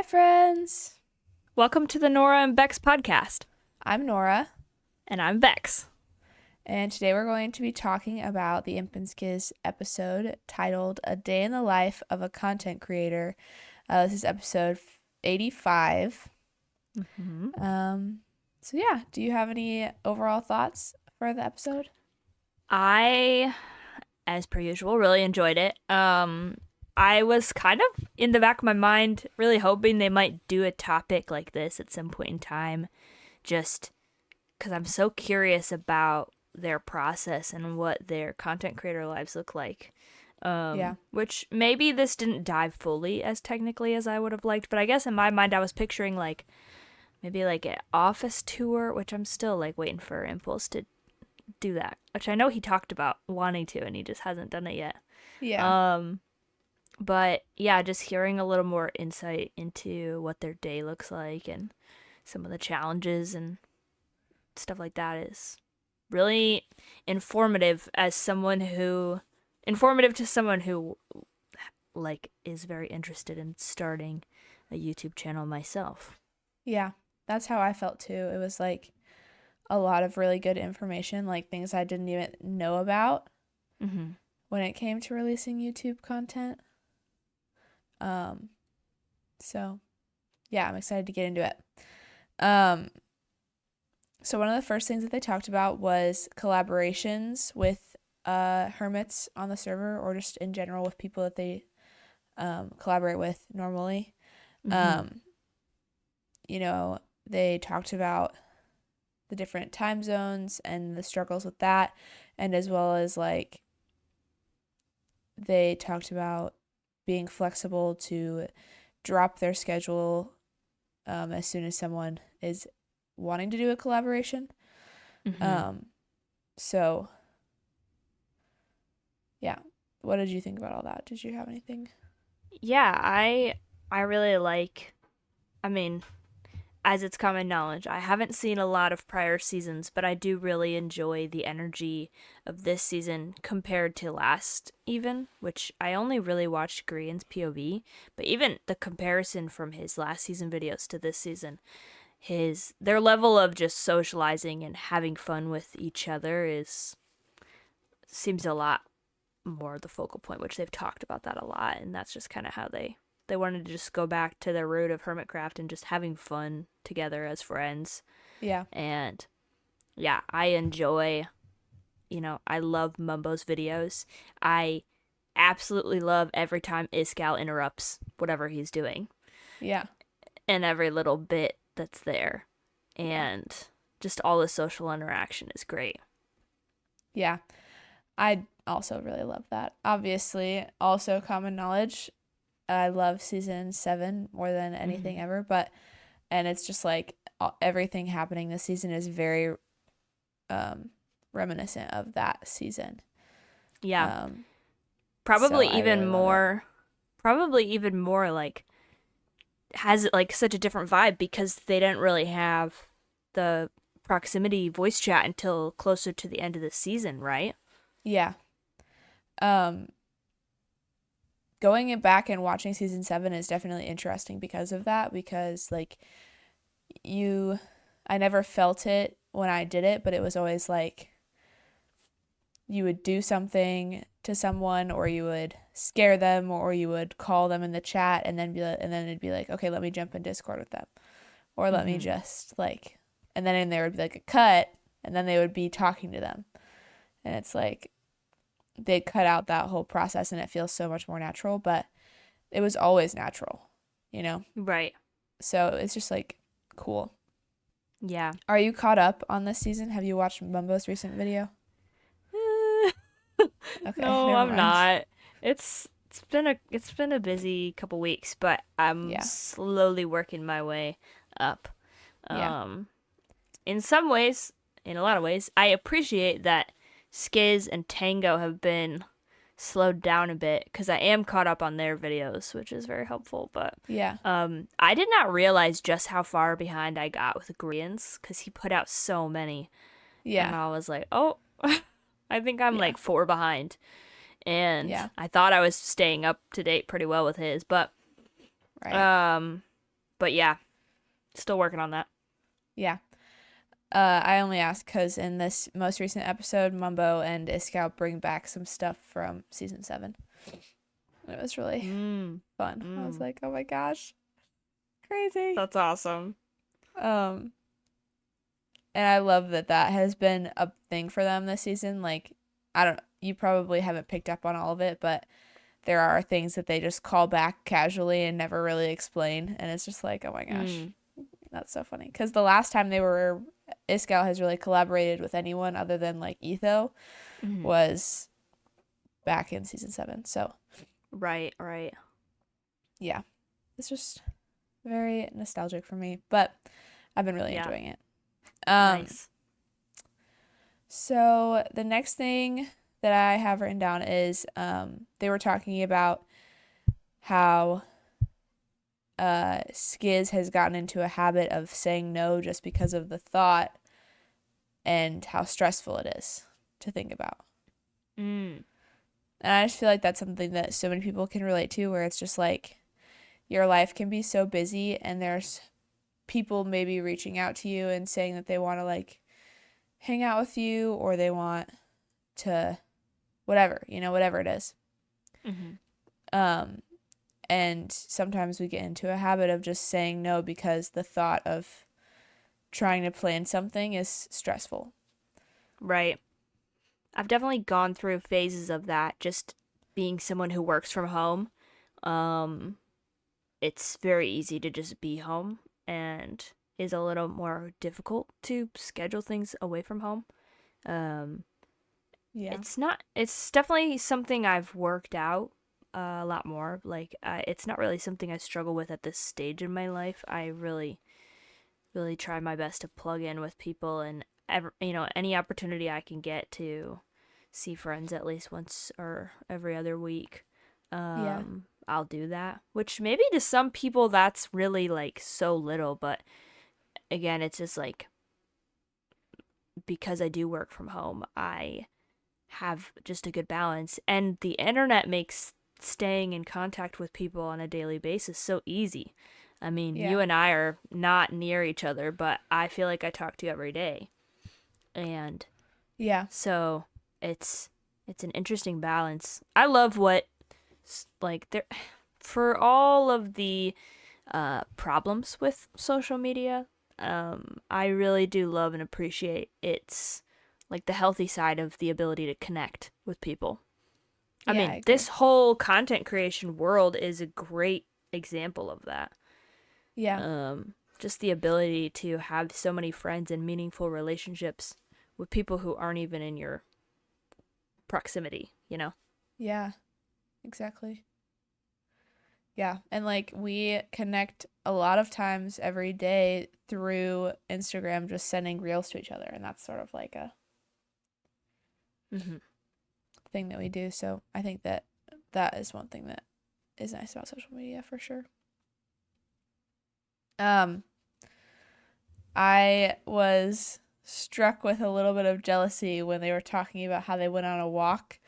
friends. Welcome to the Nora and Becks podcast. I'm Nora. And I'm Becks. And today we're going to be talking about the Imp and Skizz episode titled A Day in the Life of a Content Creator. This is episode 85. So yeah, do you have any overall thoughts for the episode? I, as per usual, really enjoyed it. I was kind of in the back of my mind really hoping they might do a topic like this at some point in time, just because I'm so curious about their process and what their content creator lives look like. Which maybe this didn't dive fully as technically as I would have liked, but I guess in my mind I was picturing maybe an office tour, which I'm still waiting for Impulse to do that, which I know he talked about wanting to and he just hasn't done it yet. But yeah, just hearing a little more insight into what their day looks like and some of the challenges and stuff like that is really informative to someone who is very interested in starting a YouTube channel myself. Yeah, that's how I felt too. It was a lot of really good information, things I didn't even know about when it came to releasing YouTube content. So yeah, I'm excited to get into it. So one of the first things that they talked about was collaborations with hermits on the server, or just in general with people that they collaborate with normally. They talked about the different time zones and the struggles with that, and as well as they talked about being flexible to drop their schedule as soon as someone is wanting to do a collaboration. So yeah, what did you think about all that? Did you have anything? Yeah, I really as it's common knowledge, I haven't seen a lot of prior seasons, but I do really enjoy the energy of this season compared to last, which I only really watched Grian's POV, but even the comparison from his last season videos to this season, their level of just socializing and having fun with each other seems a lot more the focal point, which they've talked about that a lot, and that's just kind of how they wanted to just go back to their root of hermitcraft and just having fun together as friends. Yeah. And yeah, I enjoy, I love Mumbo's videos. I absolutely love every time Iskal interrupts whatever he's doing. Yeah. And every little bit that's there. And just all the social interaction is great. Yeah. I also really love that. Obviously, also common knowledge, I love season 7 more than anything ever, and it's just everything happening this season is very reminiscent of that season. Yeah. Probably even more has it such a different vibe because they didn't really have the proximity voice chat until closer to the end of the season, right? Yeah. Going back and watching season 7 is definitely interesting because of that, because I never felt it when I did it, but it was always you would do something to someone, or you would scare them, or you would call them in the chat and then it'd be okay, let me jump in Discord with them, or let me just and then in there would be a cut, and then they would be talking to them, and it's they cut out that whole process and it feels so much more natural, but it was always natural, Right. So it's just cool. Yeah. Are you caught up on this season? Have you watched Mumbo's recent video? Okay, no, I'm not. It's been a busy couple weeks, but I'm slowly working my way up. In a lot of ways, I appreciate that Skizz and Tango have been slowed down a bit because I am caught up on their videos, which is very helpful. But I did not realize just how far behind I got with Grian's because he put out so many. And I was oh, I think I'm 4 behind. And I thought I was staying up to date pretty well with his, but But yeah, still working on that. Yeah. I only asked because in this most recent episode, Mumbo and Iskall bring back some stuff from season 7. It was really fun. I was like, oh my gosh, crazy. That's awesome. And I love that has been a thing for them this season. Like, you probably haven't picked up on all of it, but there are things that they just call back casually and never really explain. And it's just like, oh my gosh, that's so funny. Because the last time Iskall has really collaborated with anyone other than like Etho was back in season 7. So. Right. Yeah. It's just very nostalgic for me, but I've been really enjoying it. Nice. So the next thing that I have written down is they were talking about how Skizz has gotten into a habit of saying no just because of the thought and how stressful it is to think about. And I just feel like that's something that so many people can relate to, where it's just like your life can be so busy and there's people maybe reaching out to you and saying that they want to like hang out with you, or they want to whatever it is. And sometimes we get into a habit of just saying no because the thought of trying to plan something is stressful. Right. I've definitely gone through phases of that, just being someone who works from home. It's very easy to just be home, and is a little more difficult to schedule things away from home. It's definitely something I've worked out a lot more. Like, it's not really something I struggle with at this stage in my life. I really, really try my best to plug in with people, and any opportunity I can get to see friends at least once or every other week. I'll do that, which maybe to some people that's really like so little, but again, it's just like, because I do work from home, I have just a good balance, and the internet makes staying in contact with people on a daily basis so easy. I mean, you and I are not near each other, but I feel like I talk to you every day. And so it's an interesting balance. I love what, like, there, for all of the problems with social media, I really do love and appreciate its, like, the healthy side of the ability to connect with people. I mean, this whole content creation world is a great example of that. Just the ability to have so many friends and meaningful relationships with people who aren't even in your proximity, Yeah, exactly. Yeah, and like we connect a lot of times every day through Instagram, just sending reels to each other, and that's sort of like a thing that we do. So I think that is one thing that is nice about social media for sure. I was struck with a little bit of jealousy when they were talking about how they went on a walk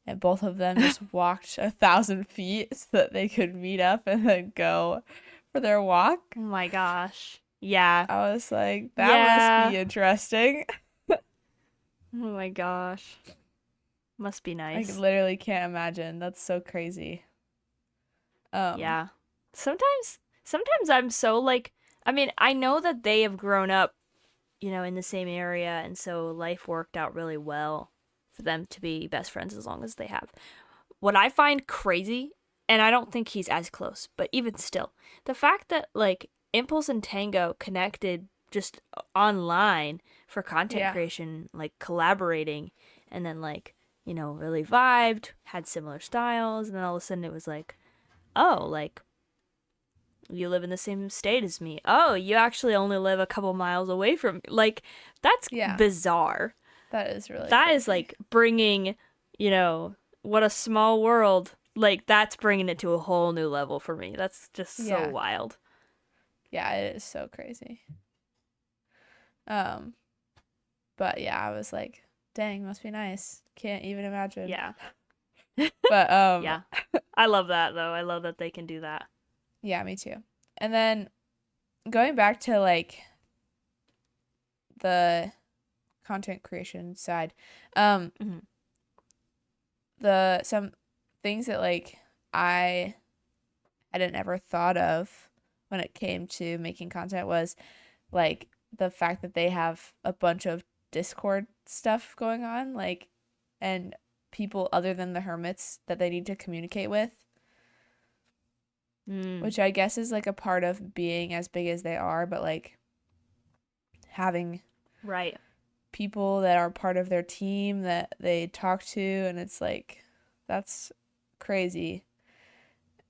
and both of them just walked 1,000 feet so that they could meet up and then go for their walk. Oh my gosh. Yeah. I was like, that must be interesting. Oh my gosh. Must be nice. I literally can't imagine. That's so crazy. Yeah. Sometimes I'm so like, I mean, I know that they have grown up, in the same area, and so life worked out really well for them to be best friends as long as they have. What I find crazy, and I don't think he's as close, but even still, the fact that like Impulse and Tango connected just online for content creation, like collaborating, and then like, really vibed, had similar styles, and then all of a sudden it was like, oh, like, you live in the same state as me. Oh, you actually only live a couple miles away from me. Like, that's bizarre. That is really That crazy. is like bringing, what a small world. Like, that's bringing it to a whole new level for me. That's just so wild. Yeah, it is so crazy. But yeah, I was like, dang, must be nice. Can't even imagine. Yeah. But yeah. I love that though. I love that they can do that. Yeah, me too. And then going back to like the content creation side, Mhm. some things that like I hadn't ever thought of when it came to making content was like the fact that they have a bunch of Discord stuff going on, like, and people other than the hermits that they need to communicate with, Mm. which I guess is like a part of being as big as they are, but like having Right. people that are part of their team that they talk to, and it's like that's crazy.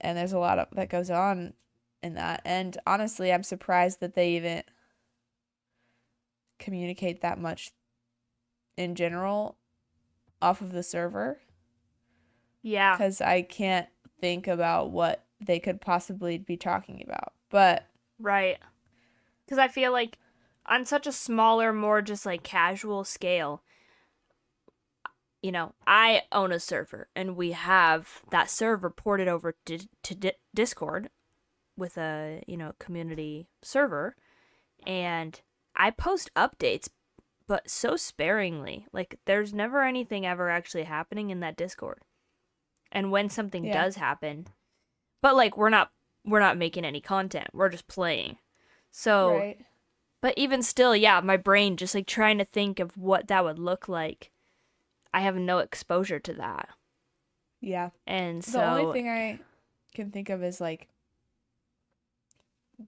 And there's a lot of that goes on in that. And honestly, I'm surprised that they even communicate that much in general off of the server, Yeah. because I can't think about what they could possibly be talking about. But Right. Because I feel like on such a smaller, more just like casual scale, I own a server and we have that server ported over to Discord with a, community server. And I post updates, but so sparingly. Like, there's never anything ever actually happening in that Discord. And when something yeah, does happen, but like we're not making any content. We're just playing. So, right. but even still, yeah, my brain just like trying to think of what that would look like. I have no exposure to that. Yeah. And The only so, thing I can think of is like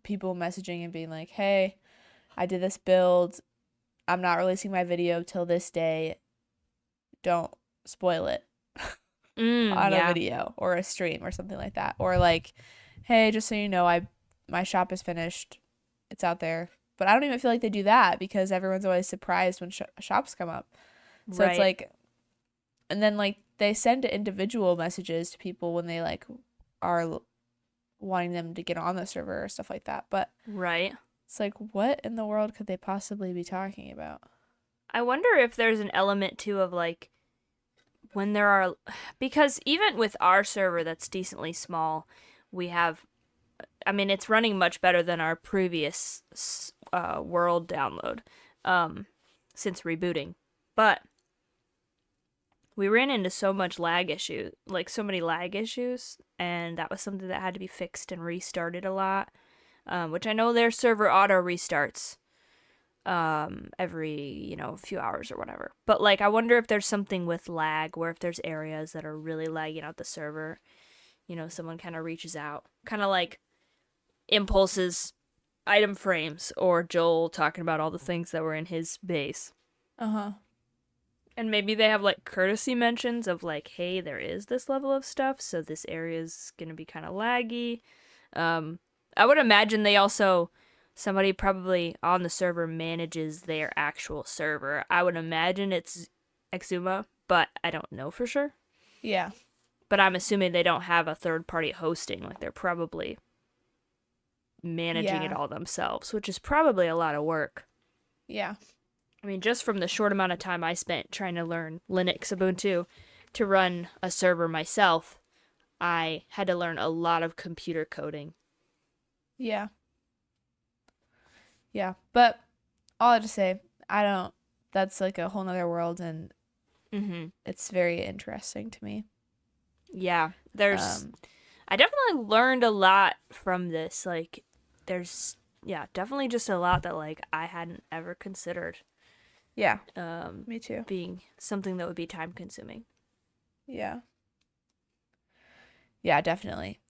people messaging and being like, "Hey, I did this build. I'm not releasing my video till this day. Don't spoil it." On a yeah, video or a stream or something like that. Or like, "Hey, just so you know, my shop is finished. It's out there." But I don't even feel like they do that because everyone's always surprised when shops come up. So it's right, like, and then like they send individual messages to people when they like are wanting them to get on the server or stuff like that. But right. it's like, what in the world could they possibly be talking about? I wonder if there's an element too of like when there are, because even with our server that's decently small, we have, I mean, it's running much better than our previous world download um, since rebooting. But we ran into so much lag issue, like so many lag issues, and that was something that had to be fixed and restarted a lot. Which I know their server auto restarts every few hours or whatever. But like, I wonder if there's something with lag, where if there's areas that are really lagging out the server, someone kind of reaches out, kind of like Impulse's item frames or Joel talking about all the things that were in his base. Uh-huh. And maybe they have like courtesy mentions of like, hey, there is this level of stuff, so this area is gonna be kind of laggy. I would imagine they also, somebody probably on the server manages their actual server. I would imagine it's Exuma, but I don't know for sure. Yeah. But I'm assuming they don't have a third party hosting. Like, they're probably managing it Yeah. all themselves, which is probably a lot of work. Yeah. I mean, just from the short amount of time I spent trying to learn Linux Ubuntu to run a server myself, I had to learn a lot of computer coding. Yeah. Yeah. But all I have to say, I don't, that's like a whole nother world, and Mm-hmm. it's very interesting to me. Yeah, Um, I definitely learned a lot from this. Like, there's, yeah, definitely just a lot that, like, I hadn't ever considered yeah, um, me too. being something that would be time consuming. Yeah. Yeah, definitely.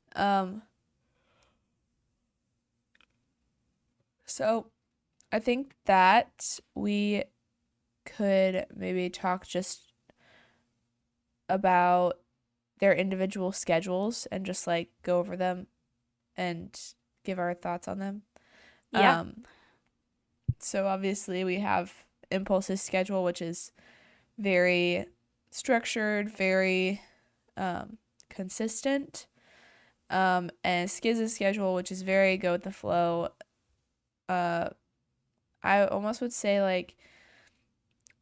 So I think that we could maybe talk just about their individual schedules and just like go over them and give our thoughts on them. Yeah, Um, so obviously we have Impulse's schedule, which is very structured, very consistent. And Skizz's schedule, which is very go with the flow. Uh, I almost would say like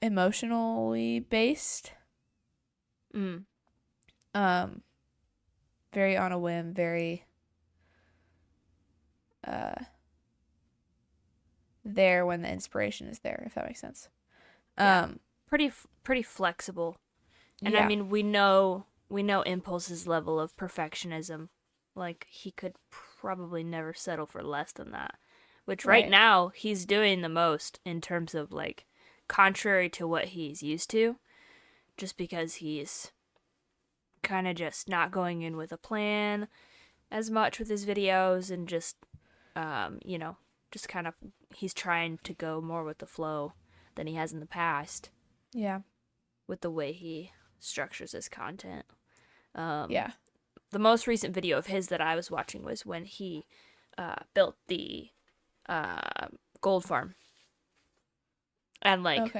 emotionally based. mm. Um, very on a whim, very uh there when the inspiration is there, if that makes sense. Yeah. Pretty flexible. And I mean, we know Impulse's level of perfectionism. Like, he could probably never settle for less than that. Which right now, he's doing the most in terms of, like, contrary to what he's used to. Just because he's kind of just not going in with a plan as much with his videos and just, just kind of, he's trying to go more with the flow than he has in the past. Yeah. With the way he structures his content. Yeah. The most recent video of his that I was watching was when he built the gold farm. And, like,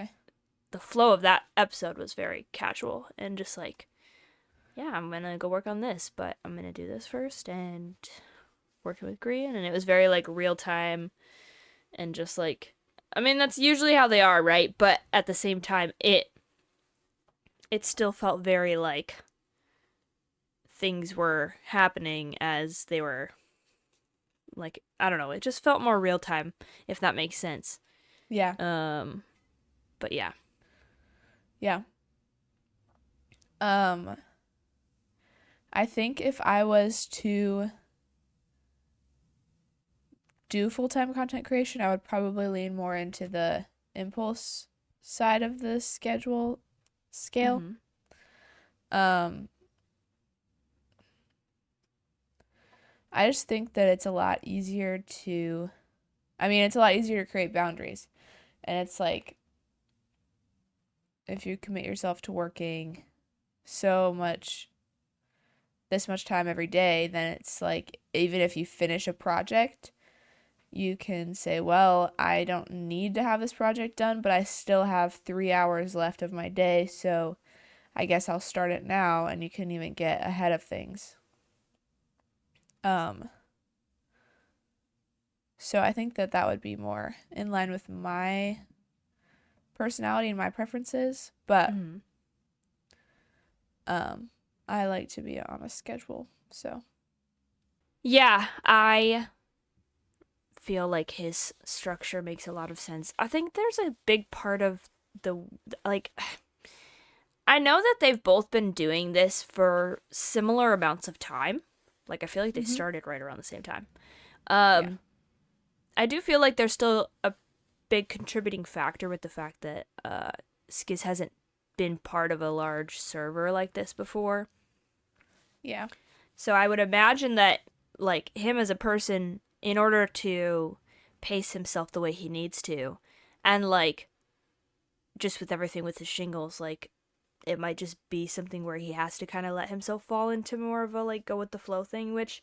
the flow of that episode was very casual and just like, yeah, I'm going to go work on this, but I'm going to do this first and working with Grian. And it was very, like, real time and just, like, I mean, that's usually how they are, right? But at the same time, it still felt very, like, things were happening as they were, like, I don't know, it just felt more real time, if that makes sense. Yeah. But yeah. Yeah. I think if I was to do full-time content creation, I would probably lean more into the impulse side of the scale. Mm-hmm. I just think that it's a lot easier to create boundaries. And it's like, if you commit yourself to working this much time every day, then it's like, even if you finish a project, you can say, well, I don't need to have this project done, but I still have 3 hours left of my day, so I guess I'll start it now, and you can even get ahead of things. So I think that would be more in line with my personality and my preferences, but I like to be on a schedule, so. Yeah, I feel like his structure makes a lot of sense. I think there's a big part of like, I know that they've both been doing this for similar amounts of time. Like, I feel like they started right around the same time. I do feel like there's still a big contributing factor with the fact that Skizz hasn't been part of a large server like this before. Yeah. So I would imagine that, like, him as a person, in order to pace himself the way he needs to, and, like, just with everything with his shingles, like, it might just be something where he has to kind of let himself fall into more of a, like, go with the flow thing, which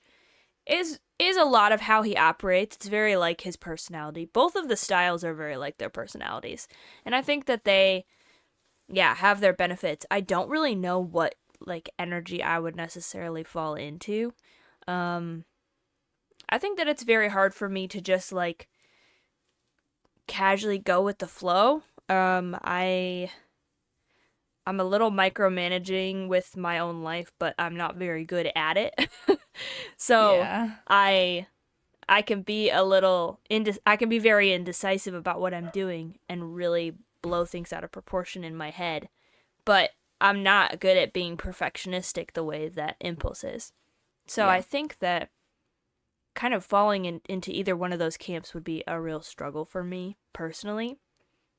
is a lot of how he operates. It's very like his personality. Both of the styles are very like their personalities. And I think that they, have their benefits. I don't really know what, like, energy I would necessarily fall into. I think that it's very hard for me to just, like, casually go with the flow. I'm a little micromanaging with my own life, but I'm not very good at it. So I can be I can be very indecisive about what I'm doing and really blow things out of proportion in my head. But I'm not good at being perfectionistic the way that Impulse is. So I think that kind of falling into either one of those camps would be a real struggle for me personally.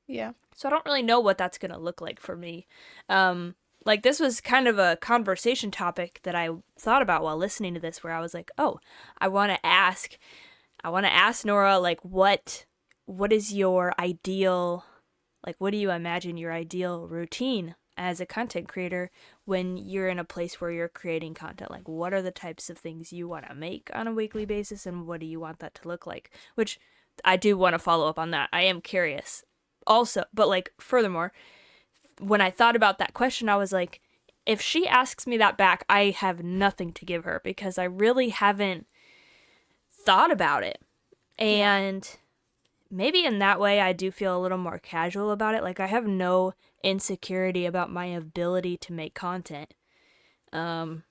Yeah. So I don't really know what that's going to look like for me. Like, this was kind of a conversation topic that I thought about while listening to this, where I was like, oh, I want to ask Nora, like, what is your ideal, like, what do you imagine your ideal routine as a content creator when you're in a place where you're creating content? Like, what are the types of things you want to make on a weekly basis, and what do you want that to look like? Which I do want to follow up on that. I am curious also, but, like, furthermore, when I thought about that question, I was like, if she asks me that back, I have nothing to give her, because I really haven't thought about it. And maybe in that way, I do feel a little more casual about it. Like, I have no insecurity about my ability to make content. Back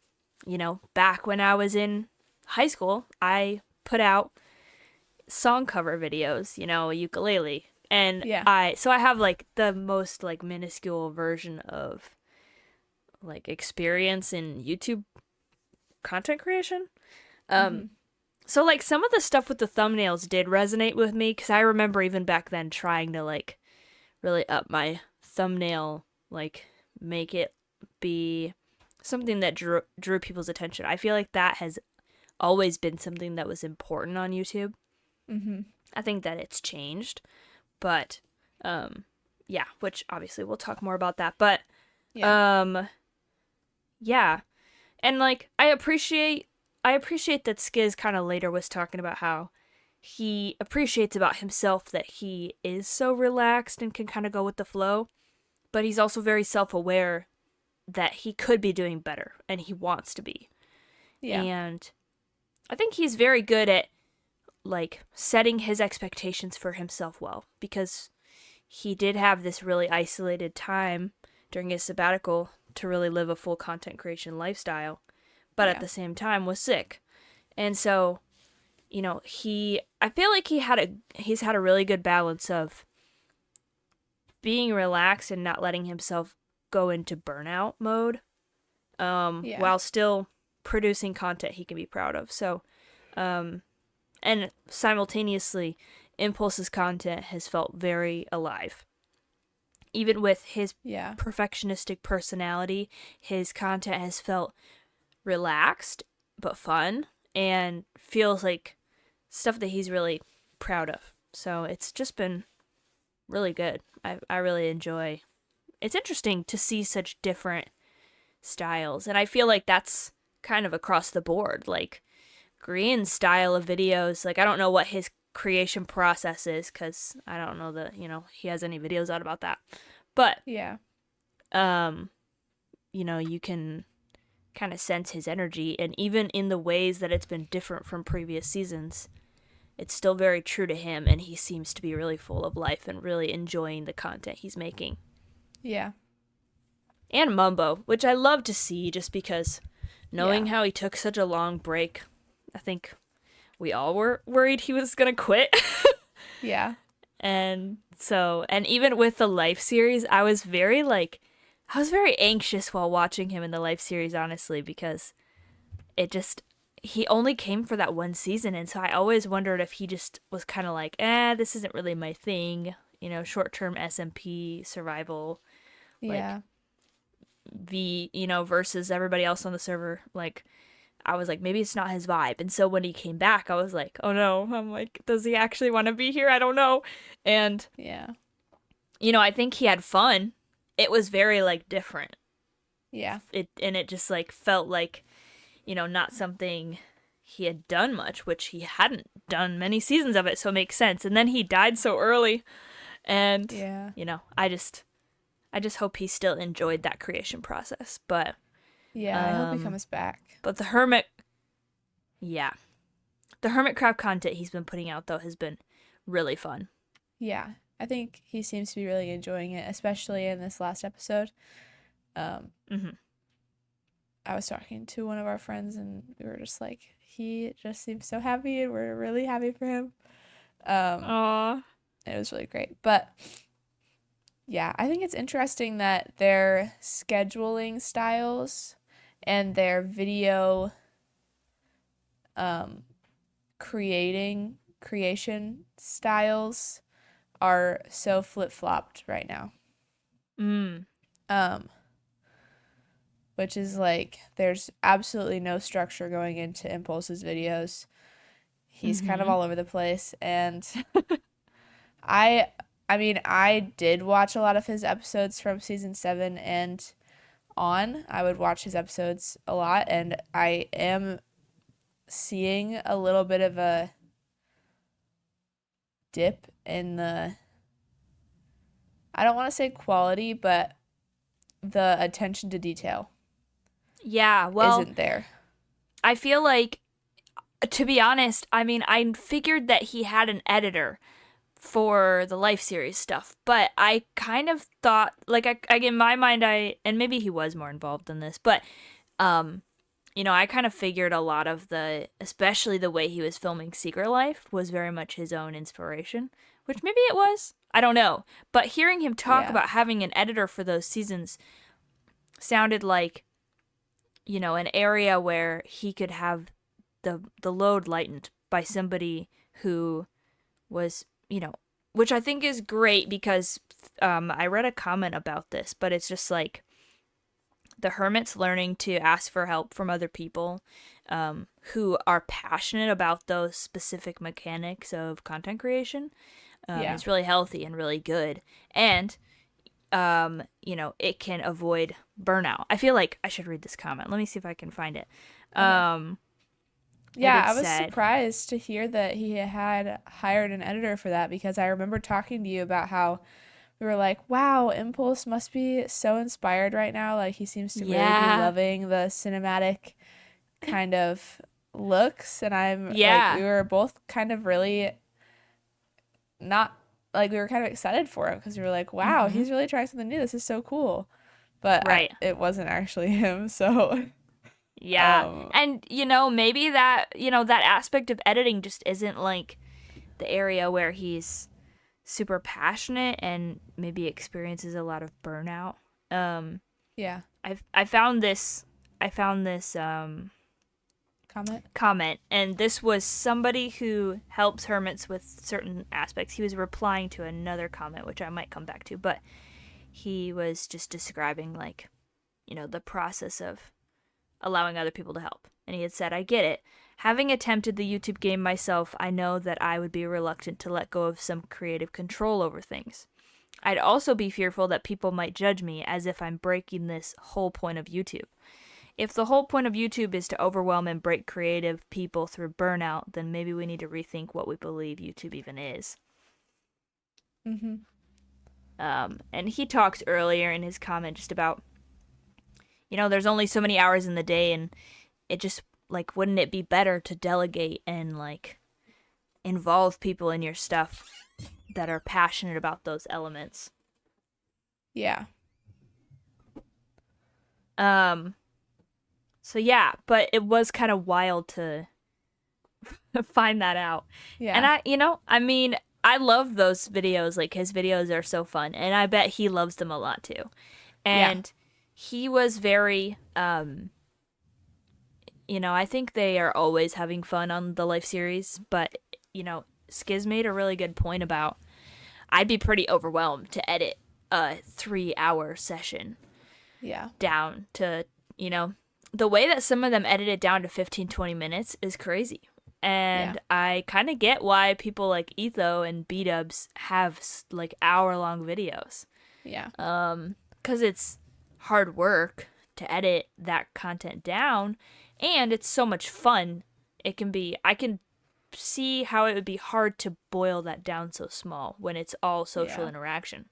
when I was in high school, I put out song cover videos, ukulele. And Yeah. I have like the most like minuscule version of like experience in YouTube content creation. Mm-hmm. So like some of the stuff with the thumbnails did resonate with me because I remember even back then trying to like really up my thumbnail, like make it be something that drew people's attention. I feel like that has always been something that was important on YouTube. Mm-hmm. I think that it's changed, but yeah, which obviously we'll talk more about that. But Yeah. yeah, and like I appreciate that Skizz kind of later was talking about how he appreciates about himself that he is so relaxed and can kind of go with the flow, but he's also very self-aware that he could be doing better and he wants to be. Yeah. And I think he's very good at like setting his expectations for himself well, because he did have this really isolated time during his sabbatical to really live a full content creation lifestyle, but at the same time was sick. And so, I feel like he's had a really good balance of being relaxed and not letting himself go into burnout mode, while still producing content he can be proud of. So, and simultaneously, Impulse's content has felt very alive. Even with his perfectionistic personality, his content has felt relaxed but fun and feels like stuff that he's really proud of. So it's just been really good. I really enjoy. It's interesting to see such different styles, and I feel like that's kind of across the board. Like Green's style of videos, like I don't know what his creation process is because I don't know that he has any videos out about that, but you can kind of sense his energy, and even in the ways that it's been different from previous seasons, it's still very true to him, and he seems to be really full of life and really enjoying the content he's making. Yeah. And Mumbo, which I love to see just because knowing how he took such a long break, I think we all were worried he was going to quit. Yeah. And so, and even with the Life series, I was very anxious while watching him in the Life series, honestly, because he only came for that one season. And so I always wondered if he just was kind of like, this isn't really my thing, short-term SMP survival, like versus everybody else on the server. Like, I was like, maybe it's not his vibe. And so when he came back, I was like, oh no, I'm like, does he actually want to be here? I don't know. And, I think he had fun. It was very like different. Yeah. It just like felt like, not something he had done much, which he hadn't done many seasons of it. So it makes sense. And then he died so early. And, I just hope he still enjoyed that creation process. But, I hope he comes back. But the Hermit Crab content he's been putting out, though, has been really fun. Yeah, I think he seems to be really enjoying it, especially in this last episode. I was talking to one of our friends, and we were just like, he just seems so happy, and we're really happy for him. Aww. It was really great. But, yeah, I think it's interesting that their scheduling styles and their video creation styles are so flip-flopped right now. Which is like, there's absolutely no structure going into Impulse's videos. He's kind of all over the place, and I mean, I did watch a lot of his episodes from season 7 and on. I would watch his episodes a lot, and I am seeing a little bit of a dip in the, I don't want to say quality, but the attention to detail. Yeah, well, isn't there. I feel like, to be honest, I mean, I figured that he had an editor for the Life series stuff, but I kind of thought, like, I in my mind, and maybe he was more involved in this, but I kind of figured a lot of especially the way he was filming Secret Life was very much his own inspiration, which maybe it was. I don't know. But hearing him talk Yeah. about having an editor for those seasons sounded like, an area where he could have the load lightened by somebody who was, which I think is great because I read a comment about this, but it's just like the hermit's learning to ask for help from other people who are passionate about those specific mechanics of content creation. It's really healthy and really good. And, it can avoid burnout. I feel like I should read this comment. Let me see if I can find it. Okay. Yeah, I was Said, surprised to hear that he had hired an editor for that because I remember talking to you about how we were like, wow, Impulse must be so inspired right now. Like, he seems to really be yeah, loving the cinematic kind of looks. And I'm like, we yeah, were both kind of really not like, we were kind of excited for him because we were like, wow, mm-hmm. he's really trying something new. This is so cool. But Right. it wasn't actually him. So, Yeah. um, And, maybe that aspect of editing just isn't like the area where he's super passionate and maybe experiences a lot of burnout. Um, yeah. I found this Comment? comment, and this was somebody who helps hermits with certain aspects. He was replying to another comment, which I might come back to, but he was just describing like, the process of allowing other people to help. And he had said, I get it. Having attempted the YouTube game myself, I know that I would be reluctant to let go of some creative control over things. I'd also be fearful that people might judge me as if I'm breaking this whole point of YouTube. If the whole point of YouTube is to overwhelm and break creative people through burnout, then maybe we need to rethink what we believe YouTube even is. Mm-hmm. And he talks earlier in his comment just about, there's only so many hours in the day, and it just, like, wouldn't it be better to delegate and, like, involve people in your stuff that are passionate about those elements? Yeah. So yeah, but it was kind of wild to find that out. And Yeah. I love those videos. Like, his videos are so fun, and I bet he loves them a lot too. Yeah. And he was very I think they are always having fun on the Life series, but Skizz made a really good point about I'd be pretty overwhelmed to edit a 3-hour session Yeah. down to, the way that some of them edit it down to 15-20 minutes is crazy. Yeah. And I kind of get why people like Etho and B-dubs have like hour-long videos. Yeah. Because it's hard work to edit that content down, and it's so much fun. I can see how it would be hard to boil that down so small when it's all social Yeah. interaction.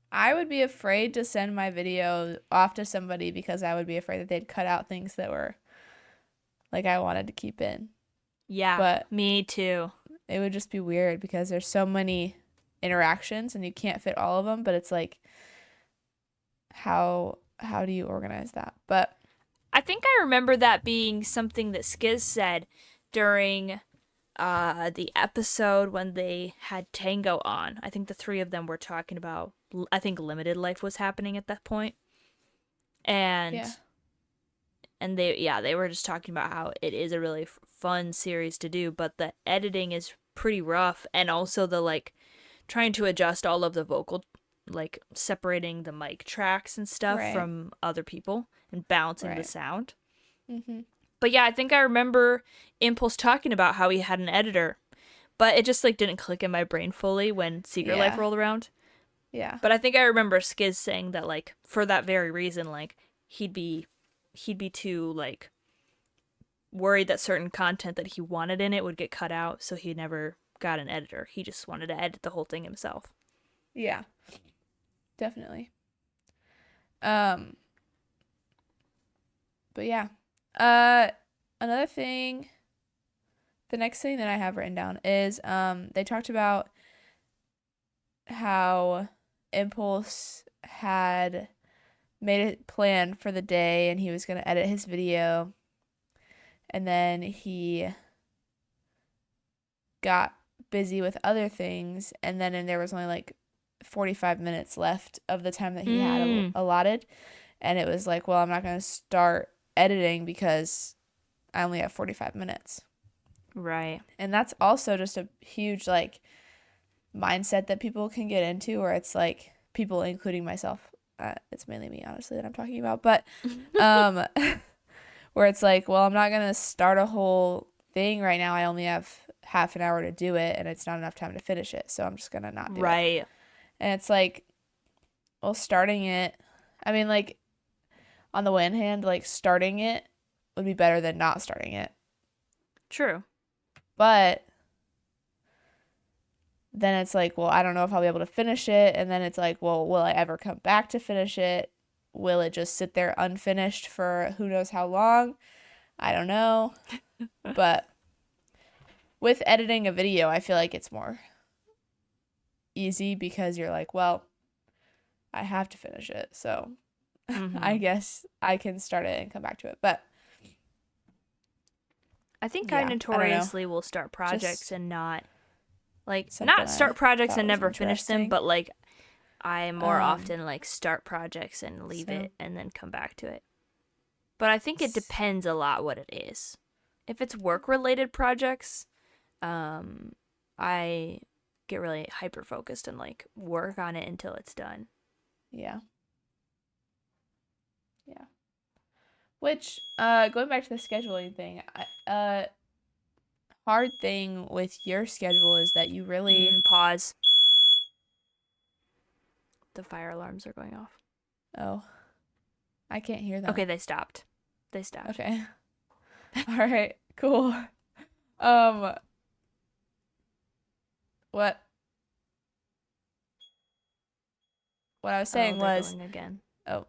I would be afraid to send my video off to somebody because I would be afraid that they'd cut out things that were like I wanted to keep in. Yeah, But me too. it would just be weird because there's so many interactions and you can't fit all of them, but it's like how do you organize that? But I think I remember that being something that Skizz said during the episode when they had Tango on. I think the three of them were talking about, I think limited life was happening at that point. And yeah. they were just talking about how it is a really fun series to do, but the editing is pretty rough, and also the like trying to adjust all of the vocal, like separating the mic tracks and stuff Right. from other people and balancing the Right. sound. Mhm. But yeah, I think I remember Impulse talking about how he had an editor, but it just like didn't click in my brain fully when Secret Life Yeah. rolled around. Yeah. But I think I remember Skizz saying that like for that very reason, like he'd be too like worried that certain content that he wanted in it would get cut out, so he never got an editor. He just wanted to edit the whole thing himself. Yeah. Definitely. Um but yeah. Uh another thing, the next thing that I have written down is they talked about how Impulse had made a plan for the day and he was going to edit his video and then he got busy with other things, and there was only like 45 minutes left of the time that he had allotted, and it was like, well, I'm not going to start editing because I only have 45 minutes. Right. And that's also just a huge like mindset that people can get into, where it's like, people, including myself, it's mainly me, honestly, that I'm talking about, but where it's like, well, I'm not going to start a whole thing right now. I only have half an hour to do it, and it's not enough time to finish it, so I'm just going to not do it. Right. And it's like, well, starting it, I mean, like, on the one hand, like, starting it would be better than not starting it. True. But then it's like, well, I don't know if I'll be able to finish it. And then it's like, well, will I ever come back to finish it? Will it just sit there unfinished for who knows how long? I don't know. But with editing a video, I feel like it's more easy because you're like, well, I have to finish it. So I guess I can start it and come back to it. But I think I notoriously will start projects Just and not start projects and never finish them, but like I more often like start projects and leave it and then come back to it. But I think it depends a lot what it is. If it's work-related projects, I get really hyper-focused and like work on it until it's done. Yeah. Yeah. Which, going back to the scheduling thing, hard thing with your schedule is that you really... Pause. The fire alarms are going off. Oh. I can't hear them. Okay, they stopped. Okay. All right, cool. What I was saying was... going again. Oh.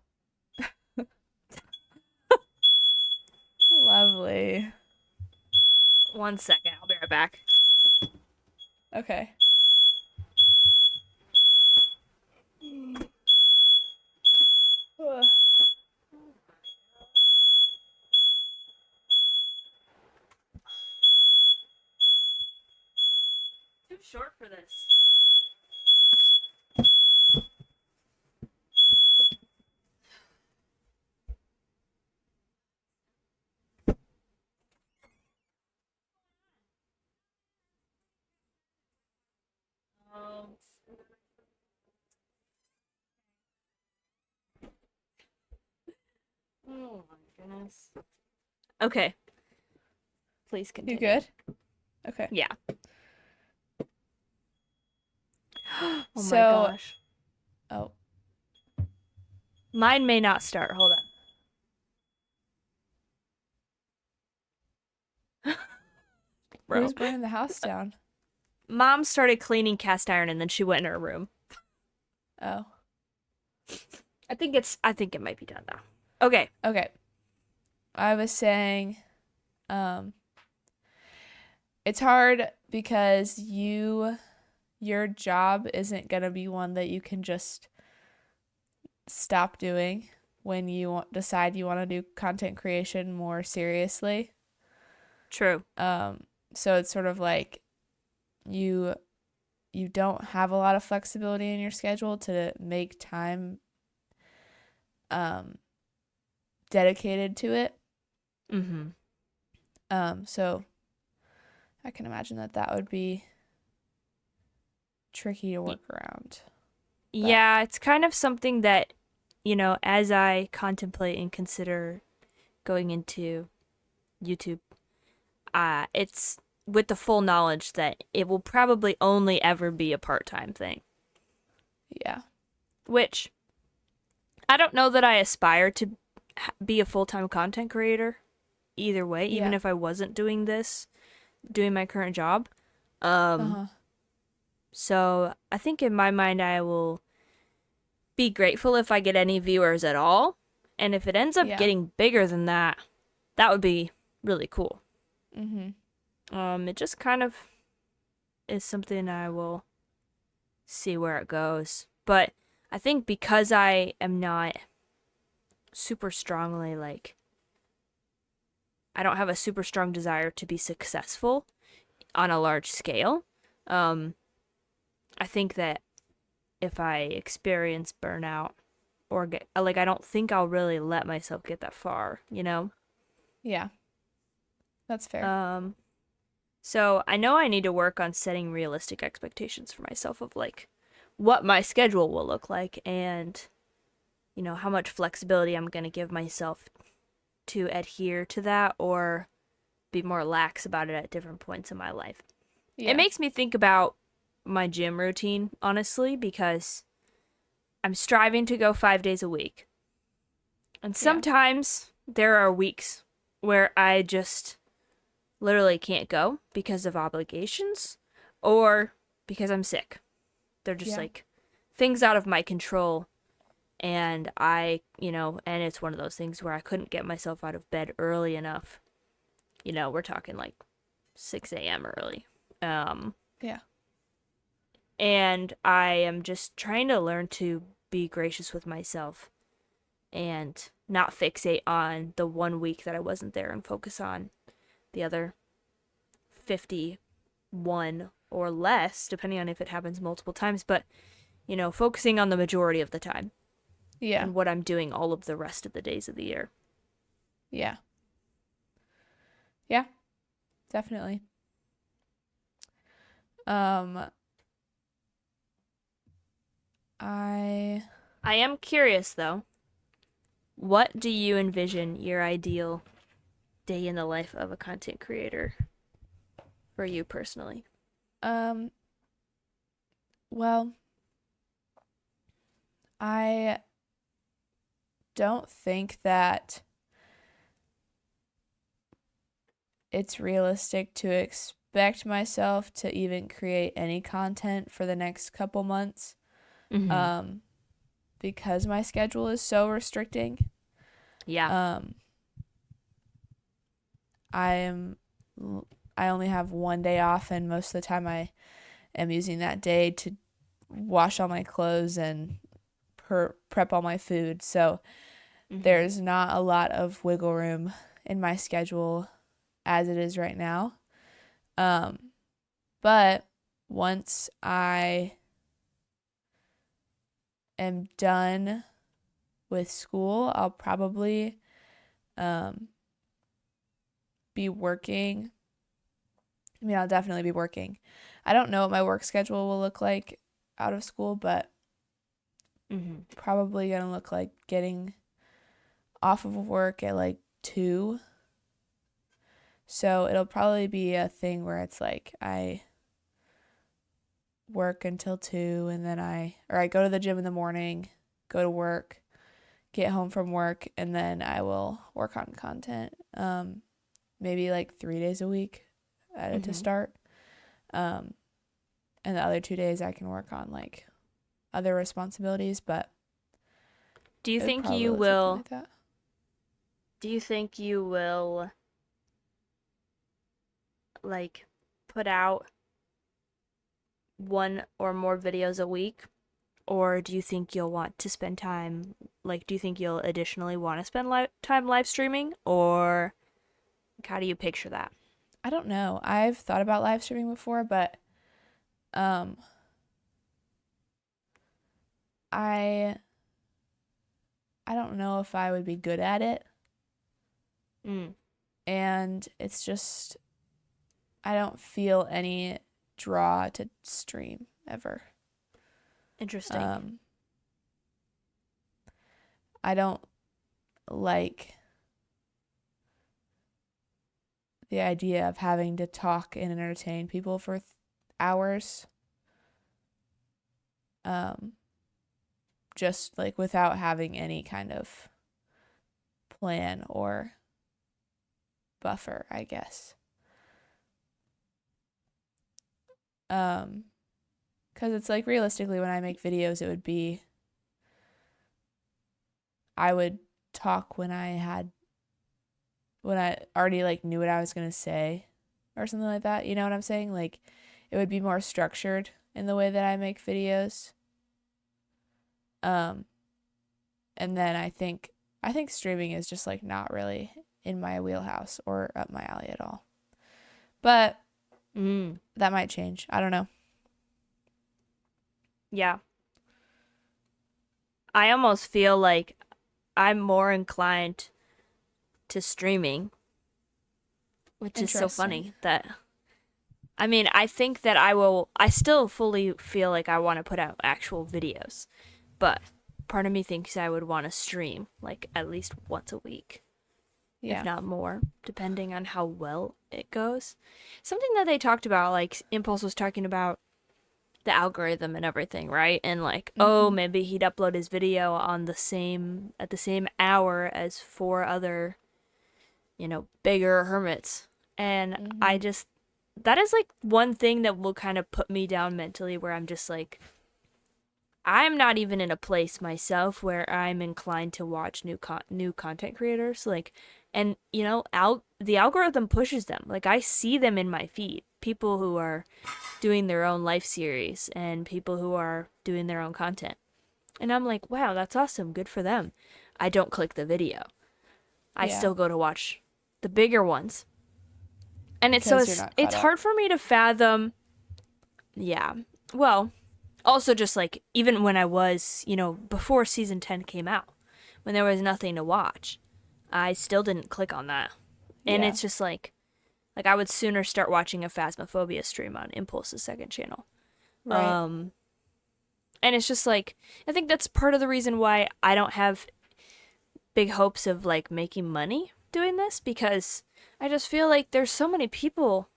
Lovely. 1 second, I'll be right back. Okay. Too short for this. Oh my goodness. Okay. Please continue. You good? Okay. Yeah. Oh So, my gosh. Oh. Mine may not start. Hold on. Who's burning the house down? Mom started cleaning cast iron and then she went in her room. Oh. I think it might be done now. Okay. I was saying, it's hard because your job isn't gonna be one that you can just stop doing when you decide you want to do content creation more seriously. True. So it's sort of like you don't have a lot of flexibility in your schedule to make time dedicated to it. So I can imagine that would be tricky to work around. But yeah, it's kind of something that, as I contemplate and consider going into YouTube, it's with the full knowledge that it will probably only ever be a part-time thing. Yeah. Which, I don't know that I aspire to be a full-time content creator either way, even if I wasn't doing my current job. So I think in my mind I will be grateful if I get any viewers at all. And if it ends up getting bigger than that, that would be really cool. It just kind of is something I will see where it goes. But I think because I am not super strongly I don't have a super strong desire to be successful on a large scale. I think that if I experience burnout or get, like, I don't think I'll really let myself get that far, you know? Yeah. That's fair. So I know I need to work on setting realistic expectations for myself of like what my schedule will look like and, you know, how much flexibility I'm going to give myself to adhere to that or be more lax about it at different points in my life. Yeah. It makes me think about my gym routine, honestly, because I'm striving to go 5 days a week. And sometimes there are weeks where I just literally can't go because of obligations or because I'm sick. They're just like things out of my control. And and it's one of those things where I couldn't get myself out of bed early enough. You know, we're talking like 6 a.m. early. Yeah. And I am just trying to learn to be gracious with myself and not fixate on the 1 week that I wasn't there and focus on the other 51 or less, depending on if it happens multiple times, but, you know, focusing on the majority of the time. Yeah. And what I'm doing all of the rest of the days of the year. Yeah. Yeah. Definitely. I am curious, though. What do you envision your ideal day in the life of a content creator for you personally? Well, I don't think that it's realistic to expect myself to even create any content for the next couple months. Mm-hmm. Because my schedule is so restricting. Yeah. I only have one day off, and most of the time I am using that day to wash all my clothes and prep all my food. So there's not a lot of wiggle room in my schedule as it is right now. But once I am done with school, I'll probably be working. I mean, I'll definitely be working. I don't know what my work schedule will look like out of school, but probably gonna look like getting off of work at like 2. So it'll probably be a thing where it's like I work until 2 and then I go to the gym in the morning, go to work, get home from work, and then I will work on content. Maybe like 3 days a week to start. And the other 2 days I can work on like other responsibilities, but do you it would think probably you look something will like that. do you think you will like put out one or more videos a week, or do you think you'll want to spend time, like, do you think you'll additionally want to spend time live streaming, or how do you picture that? I don't know. I've thought about live streaming before, but I don't know if I would be good at it. And it's just I don't feel any draw to stream ever. Interesting. I don't like the idea of having to talk and entertain people for hours. Just like without having any kind of plan or buffer, I guess. Because it's like realistically when I make videos, it would be I would talk when I already like knew what I was gonna say or something like that. You know what I'm saying? Like it would be more structured in the way that I make videos. And then I think streaming is just like not really in my wheelhouse or up my alley at all. But that might change. I don't know. Yeah. I almost feel like I'm more inclined to streaming, which is so funny that, I mean, I think that I still fully feel like I want to put out actual videos, but part of me thinks I would want to stream like at least once a week, if not more, depending on how well it goes. Something that they talked about, like Impulse was talking about the algorithm and everything, right? And like, oh, maybe he'd upload his video at the same hour as 4 other, bigger hermits. And I just, that is like one thing that will kind of put me down mentally, where I'm just like, I'm not even in a place myself where I'm inclined to watch new content creators, like, and the algorithm pushes them. Like, I see them in my feed, people who are doing their own life series and people who are doing their own content, and I'm like, wow, that's awesome, good for them. I don't click the video. I still go to watch the bigger ones, and it's hard for me to fathom. Yeah, well, also just like, even when I was, before season 10 came out, when there was nothing to watch, I still didn't click on that. And it's just like I would sooner start watching a Phasmophobia stream on Impulse's second channel. Right. And it's just like, I think that's part of the reason why I don't have big hopes of like making money doing this, because I just feel like there's so many people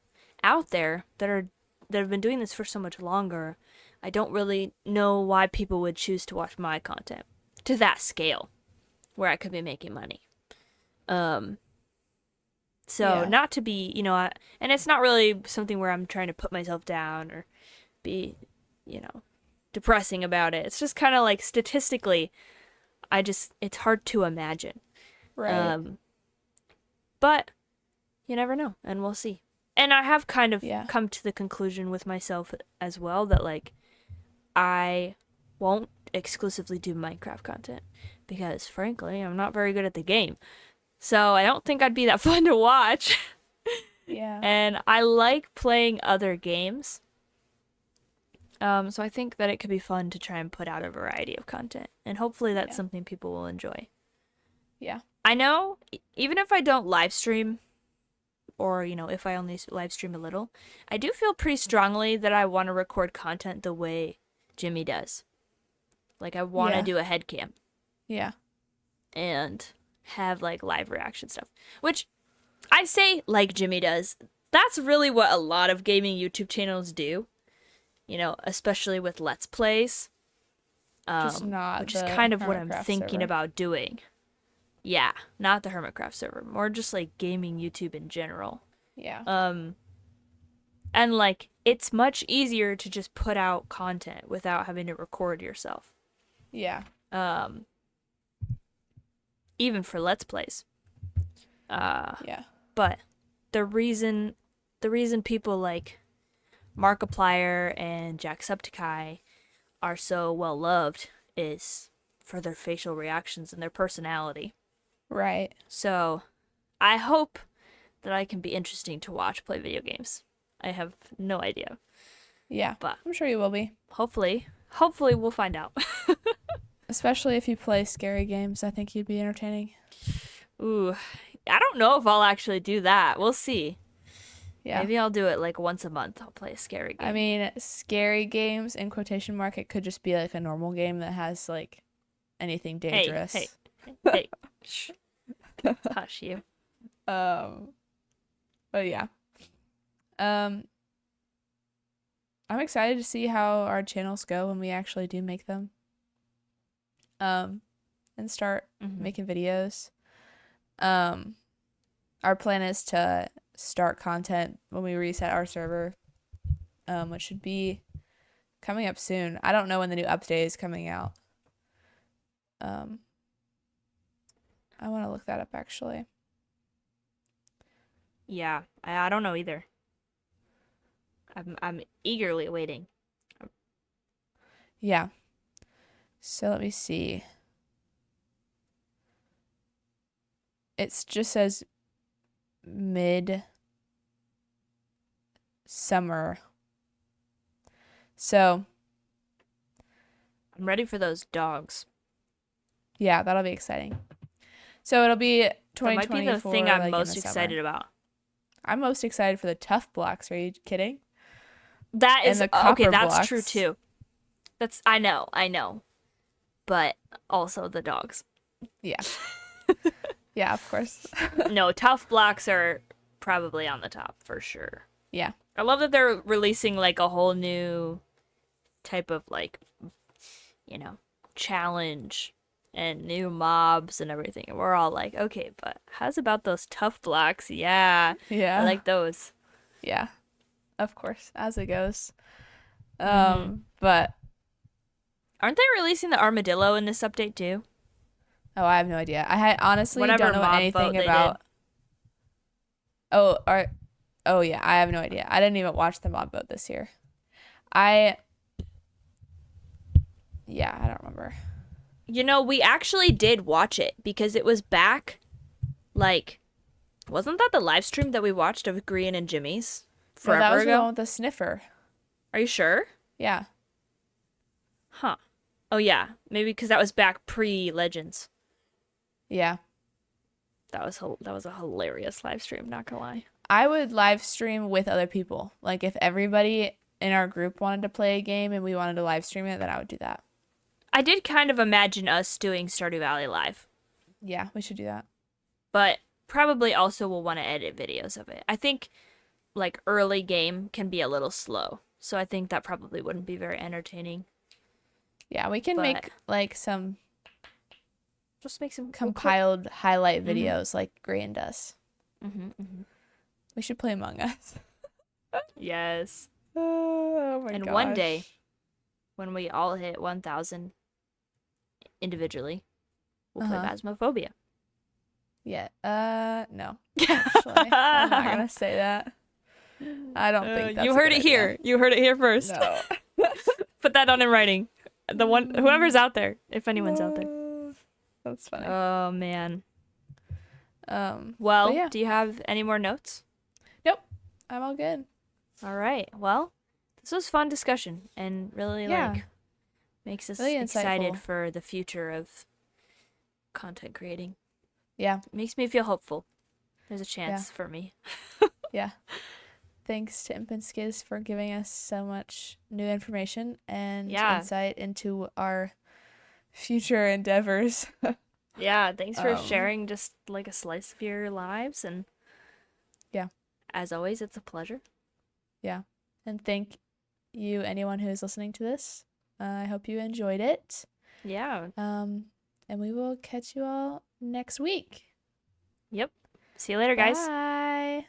out there that have been doing this for so much longer. I don't really know why people would choose to watch my content to that scale where I could be making money. So not to be, and it's not really something where I'm trying to put myself down or be, depressing about it. It's just kind of like, statistically, it's hard to imagine. Right. But you never know, and we'll see. And I have kind of come to the conclusion with myself as well that, like, I won't exclusively do Minecraft content because, frankly, I'm not very good at the game. So I don't think I'd be that fun to watch. Yeah. And I like playing other games. So I think that it could be fun to try and put out a variety of content. And hopefully that's something people will enjoy. Yeah. I know, even if I don't live stream, or, if I only live stream a little, I do feel pretty strongly that I want to record content the way Jimmy does. Like, I want to do a head cam. Yeah. And have, like, live reaction stuff. Which, I say like Jimmy does. That's really what a lot of gaming YouTube channels do. Especially with Let's Plays. Just not which is kind of what I'm Hermitcraft thinking server. about doing. Yeah, not the Hermitcraft server. More just, like, gaming YouTube in general. Yeah. And, like, it's much easier to just put out content without having to record yourself. Yeah. Even for Let's Plays. Yeah. But the reason people like Markiplier and Jacksepticeye are so well loved is for their facial reactions and their personality. Right. So I hope that I can be interesting to watch play video games. I have no idea. Yeah. But I'm sure you will be. Hopefully we'll find out. Especially if you play scary games, I think you'd be entertaining. Ooh, I don't know if I'll actually do that. We'll see. Yeah. Maybe I'll do it like once a month. I'll play a scary game. I mean, scary games, in quotation mark, it could just be like a normal game that has like anything dangerous. Hey. Shh. Hush you. But yeah. I'm excited to see how our channels go when we actually do make them. And start making videos. Our plan is to start content when we reset our server, which should be coming up soon. I don't know when the new update is coming out. I want to look that up actually. Yeah, I don't know either. I'm eagerly waiting. Yeah. So let me see. It just says mid-summer. So, I'm ready for those dogs. yeah, that'll be exciting. So it'll be That 2024. might be the thing I'm like, most excited about. I'm most excited for the tough blocks. Are you kidding? That is okay. That's blocks. true too. I know, but also the dogs. Yeah. Yeah, of course. No, tough blocks are probably on the top for sure. Yeah. I love that they're releasing like a whole new type of like, challenge and new mobs and everything. And we're all like, okay, but how's about those tough blocks? Yeah. Yeah. I like those. Yeah. Of course, as it goes. Aren't But they releasing the armadillo in this update too? oh, I have no idea. I honestly Whatever don't know mob anything vote about. Oh yeah, I have no idea. I didn't even watch the mob vote this year. I don't remember. We actually did watch it because it was back, like, wasn't that the live stream that we watched of Grian and Jimmy's No, forever that was the ago? one with the sniffer. Are you sure? Yeah. Huh. Oh yeah, maybe because that was back pre-Legends. Yeah. That was a hilarious live stream, not gonna lie. I would live stream with other people. Like if everybody in our group wanted to play a game and we wanted to live stream it, then I would do that. I did kind of imagine us doing Stardew Valley live, Yeah, we should do that. but probably also will want to edit videos of it. I think like early game can be a little slow, so I think that probably wouldn't be very entertaining. Yeah, we can make like some Just make some compiled highlight videos like Grian does. Mm-hmm. We should play Among Us. Yes. Oh my And gosh. one day, when we all hit 1,000 individually, we'll play Phasmophobia. Yeah. No. Actually, I'm not gonna say that. I don't think that's you a heard good it here. idea. You heard it here first. No. Put that on in writing. Whoever's out there, if anyone's out there. That's funny. Oh man. Well, yeah. Do you have any more notes? Nope. I'm all good. All right. Well, this was fun discussion and really makes us really excited insightful. for the future of content creating. Yeah. It makes me feel hopeful. There's a chance for me. Yeah. Thanks to Imp and Skizz for giving us so much new information and insight into our future endeavors. Yeah, thanks for sharing just like a slice of your lives, and as always, it's a pleasure. Yeah. And thank you, anyone who is listening to this. I hope you enjoyed it. Yeah. And we will catch you all next week. Yep. See you later, guys. Bye.